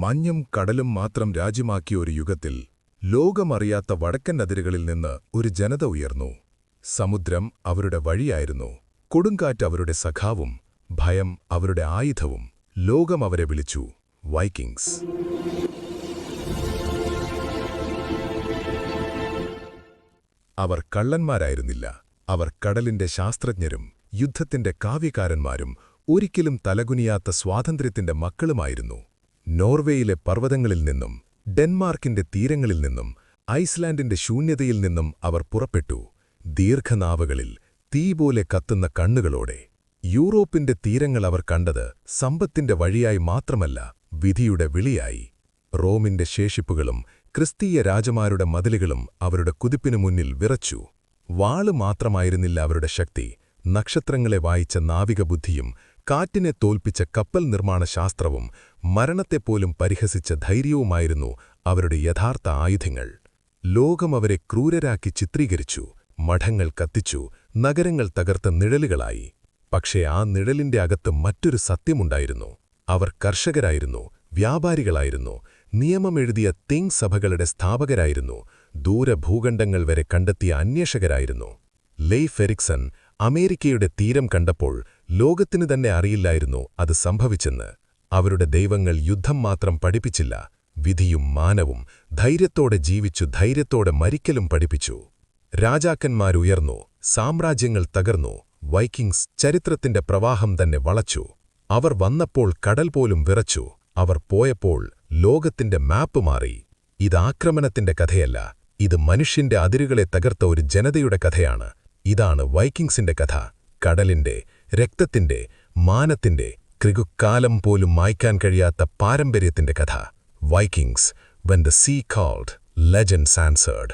മഞ്ഞും കടലും മാത്രം രാജ്യമാക്കിയ ഒരു യുഗത്തിൽ ലോകമറിയാത്ത വടക്കൻ അതിരുകളിൽ നിന്ന് ഒരു ജനത ഉയർന്നു. സമുദ്രം അവരുടെ വഴിയായിരുന്നു, കൊടുങ്കാറ്റ് അവരുടെ സഖാവും, ഭയം അവരുടെ ആയുധവും. ലോകം അവരെ വിളിച്ചു വൈക്കിങ്സ്. അവർ കള്ളന്മാരായിരുന്നില്ല, അവർ കടലിന്റെ ശാസ്ത്രജ്ഞരും യുദ്ധത്തിന്റെ കാവ്യകാരന്മാരും ഒരിക്കലും തലകുനിയാത്ത സ്വാതന്ത്ര്യത്തിന്റെ മക്കളുമായിരുന്നു. നോർവേയിലെ പർവ്വതങ്ങളിൽ നിന്നും, ഡെൻമാർക്കിന്റെ തീരങ്ങളിൽ നിന്നും, ഐസ്ലാൻഡിന്റെ ശൂന്യതയിൽ നിന്നും അവർ പുറപ്പെട്ടു. ദീർഘനാവുകളിൽ, തീ പോലെ കത്തുന്ന കണ്ണുകളോടെ. യൂറോപ്പിന്റെ തീരങ്ങൾ അവർ കണ്ടത് സമ്പത്തിന്റെ വഴിയായി മാത്രമല്ല, വിധിയുടെ വിളിയായി. റോമിന്റെ ശേഷിപ്പുകളും ക്രിസ്തീയ രാജമാരുടെ മതിലുകളും അവരുടെ കുതിപ്പിനു മുന്നിൽ വിറച്ചു. വാള് മാത്രമായിരുന്നില്ല അവരുടെ ശക്തി, നക്ഷത്രങ്ങളെ വായിച്ച നാവികബുദ്ധിയും, കാറ്റിനെ തോൽപ്പിച്ച കപ്പൽ നിർമ്മാണ ശാസ്ത്രവും, മരണത്തെപ്പോലും പരിഹസിച്ച ധൈര്യവുമായിരുന്നു അവരുടെ യഥാർത്ഥ ആയുധങ്ങൾ. ലോകം അവരെ ക്രൂരരാക്കി ചിത്രീകരിച്ചു, മഠങ്ങൾ കത്തിച്ചു, നഗരങ്ങൾ തകർത്ത നിഴലുകളായി. പക്ഷേ ആ നിഴലിന്റെ അകത്ത് മറ്റൊരു സത്യമുണ്ടായിരുന്നു. അവർ കർഷകരായിരുന്നു, വ്യാപാരികളായിരുന്നു, നിയമമെഴുതിയ തിങ് സഭകളുടെ സ്ഥാപകരായിരുന്നു, ദൂരഭൂഖണ്ഡങ്ങൾ വരെ കണ്ടെത്തിയ അന്വേഷകരായിരുന്നു. ലെയ്ഫ് എറിക്സൺ അമേരിക്കയുടെ തീരം കണ്ടപ്പോൾ ലോകത്തിനു തന്നെ അറിയില്ലായിരുന്നു അത് സംഭവിച്ചെന്ന്. അവരുടെ ദൈവങ്ങൾ യുദ്ധം മാത്രം പഠിപ്പിച്ചില്ല, വിധിയും മാനവും. ധൈര്യത്തോടെ ജീവിച്ചു, ധൈര്യത്തോടെ മരിക്കലും പഠിപ്പിച്ചു. രാജാക്കന്മാരുയർന്നു, സാമ്രാജ്യങ്ങൾ തകർന്നു, വൈക്കിങ്സ് ചരിത്രത്തിന്റെ പ്രവാഹം തന്നെ വളച്ചു. അവർ വന്നപ്പോൾ കടൽ പോലും വിറച്ചു, അവർ പോയപ്പോൾ ലോകത്തിന്റെ മാപ്പ് മാറി. ഇത് ആക്രമണത്തിന്റെ കഥയല്ല, ഇത് മനുഷ്യന്റെ അതിരുകളെ തകർത്ത ഒരു ജനതയുടെ കഥയാണ്. ഇതാണ് വൈക്കിങ്സിന്റെ കഥ, കടലിന്റെ, രക്തത്തിന്റെ, മാനത്തിന്റെ, ക്രികുക്കാലം പോലും മായ്ക്കാൻ കഴിയാത്ത പാരമ്പര്യത്തിന്റെ കഥ. Vikings, when the sea called, legends answered.